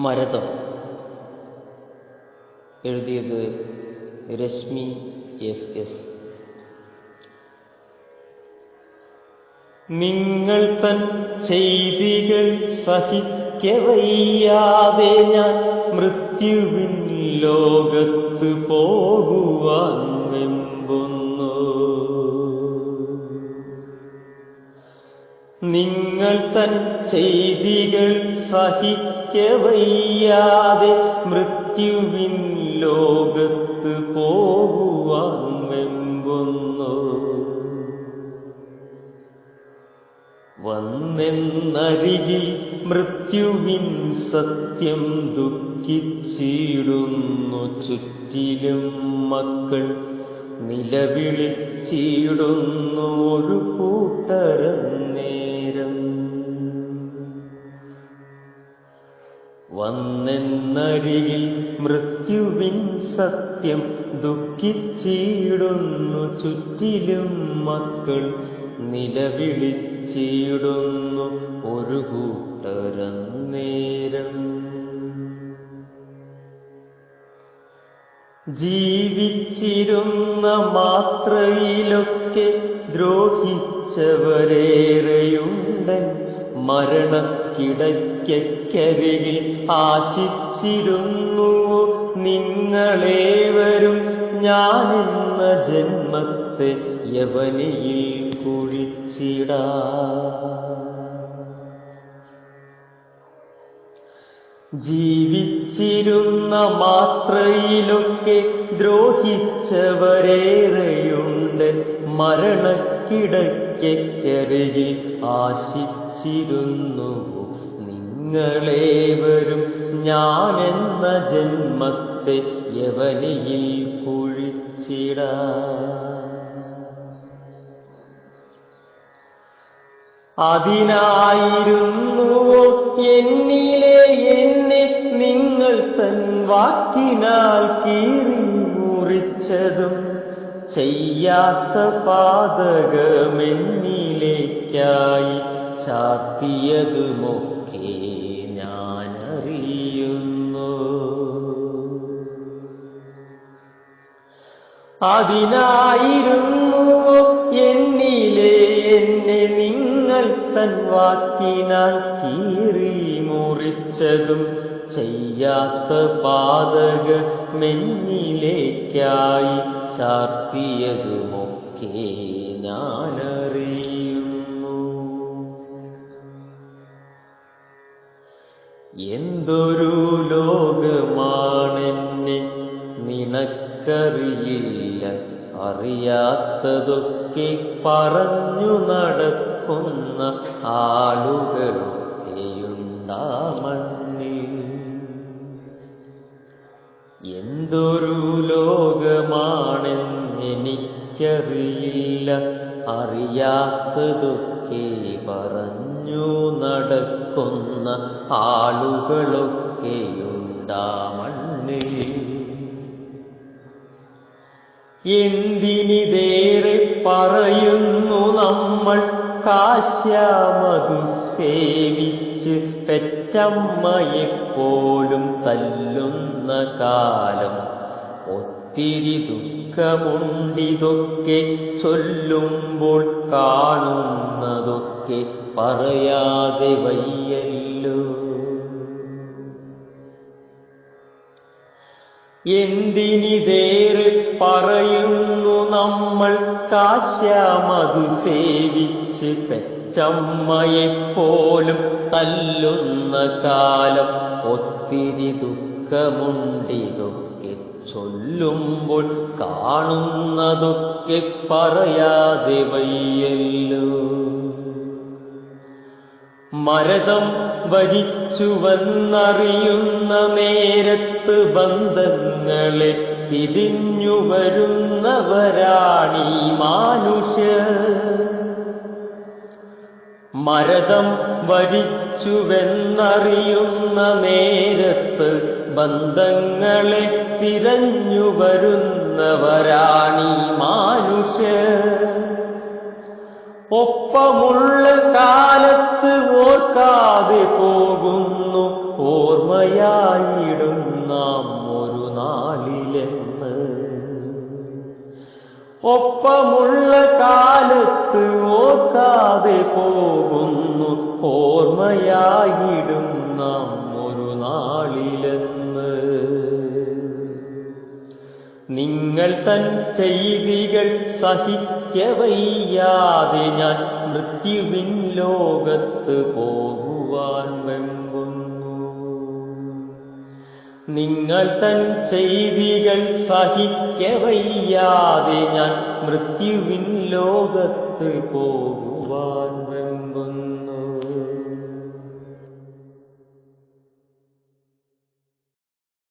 മരതം. എഴുതിയത് രശ്മി എസ്. നിങ്ങൾ തൻ ചെയ്തികൾ സഹിക്കവയ്യാതെ ഞാൻ മൃത്യുവിൻ ലോകത്ത് പോകുവാൻ വെമ്പുന്നു. നിങ്ങൾ തൻ ചെയ്തികൾ സഹിക്കവയ്യാതെ മൃത്യുവിൻ ലോകത്ത് പോകുവാൻ വെമ്പുന്നു. വന്നെന്നരികിൽ മൃത്യുവിൻ സത്യം ദുഃഖിച്ചിടുന്നു. ചുറ്റിലും മക്കൾ നിലവിളിച്ചിടുന്നു ഒരു കൂട്ടരം നേരം. വന്നെന്നരികിൽ മൃത്യുവിൻ സത്യം ദുഃഖിച്ചിടുന്നു. ചുറ്റിലും മക്കൾ നിലവിളിച്ചിടുന്നു ഒരു കൂട്ടരം നേരം. ജീവിച്ചിരുന്ന മാത്രയിലൊക്കെ ദ്രോഹിച്ചവരേറെയുണ്ടൻ. മരണക്കിടയ്ക്കരികിൽ ആശിച്ചിരുന്നുവോ നിങ്ങളേവരും? ഞാനെന്ന ജന്മത്തെ യവനിയിൽ കുഴിച്ചിടാ. ജീവിച്ചിരുന്ന മാത്രയിലൊക്കെ ദ്രോഹിച്ചവരേറെയുണ്ട്. മരണക്കിടയ്ക്കരികിൽ ആശിച്ചിരുന്നു നിങ്ങളേവരും. ഞാനെന്ന ജന്മത്തെ യവനിയിൽ കുഴിച്ചിടാ. അതിനായിരുന്നുവോ എന്നിലെ എന്നെ നിങ്ങൾ തൻ വാക്കിനാൽ കീറി മുറിച്ചതും? ചെയ്യാത്ത പാതകമെന്നിലേക്കായി ചാർത്തിയതുമൊക്കെ ഞാനറിയുന്നു. അതിനായിരുന്നുവോ എന്നിലെ എന്നെ നിങ്ങൾ തൻ വാക്കിനാൽ കീറി മുറിച്ചതും? ചെയ്യാത്ത പാതകമെന്നിലേക്കായി ചാർത്തിയതുമൊക്കെ ഞാനറിയുന്നു. എന്തൊരു ലോകമാണെന്നെ നിനക്കറിയില്ല. അറിയാത്തതൊക്കെ പറഞ്ഞു നടക്കുന്ന ആളുകളൊക്കെയുണ്ടാ മണ്ണിൽ. എന്തൊരു ലോകമാണെന്നെനിക്കറിയില്ല. അറിയാത്തതൊക്കെ പറഞ്ഞു നടക്കുന്ന ആളുകളൊക്കെയുണ്ടാ മണ്ണിൽ. എന്തിനിതേറെ പറയുന്നു നമ്മൾ കാശ്യാമധു സേവിച്ച് പെറ്റമ്മയെപ്പോലും തല്ലുന്ന കാലം. ഒത്തിരി ദുഃഖമുണ്ടിതൊക്കെ ചൊല്ലുമ്പോൾ, കാണുന്നതൊക്കെ പറയാതെ വയ്യല്ലോ. എന്തിനിതേറെ പറയുന്നു നമ്മൾ കാശ്യാമധു സേവിച്ച് പെറ്റമ്മയെപ്പോലും തല്ലുന്ന കാലം. ഒത്തിരി ദുഃഖമുണ്ടിതൊക്കെ ചൊല്ലുമ്പോൾ, കാണുന്നതൊക്കെ പറയാതെ വയ്യല്ലോ. മരതം വരിച്ചുവെന്നറിയുന്ന നേരത്ത് ബന്ധങ്ങളെ തിരിഞ്ഞു വരുന്നവരാണീ മാനുഷ്യർ. മരതം വരിച്ചുവെന്നറിയുന്ന നേരത്ത് ബന്ധങ്ങളെ തിരഞ്ഞു വരുന്നവരാണീ മാനുഷ്യർ. ഒപ്പമുള്ള കാലത്ത് ഓർക്കാതെ പോകുന്നു ഓർമ്മ ഓർമ്മയായിടും നാം ഒരു നാളിലെന്ന്. ഒപ്പമുള്ള കാലത്ത് ഓർക്കാതെ പോകുന്നു, ഓർമ്മയായിടും നാം ഒരു നാളിലെന്ന്. നിങ്ങൾ തൻ ചെയ്തികൾ സഹിക്കവയ്യാതെ ഞാൻ മൃത്യുവിൻ ലോകത്ത് പോകുവാൻ വെമ്പുന്നു. നിങ്ങൾ തൻ ചെയ്തികൾ സഹിക്കവയ്യാതെ ഞാൻ മൃത്യുവിൻ ലോകത്ത് പോകുവാൻ വെമ്പുന്നു.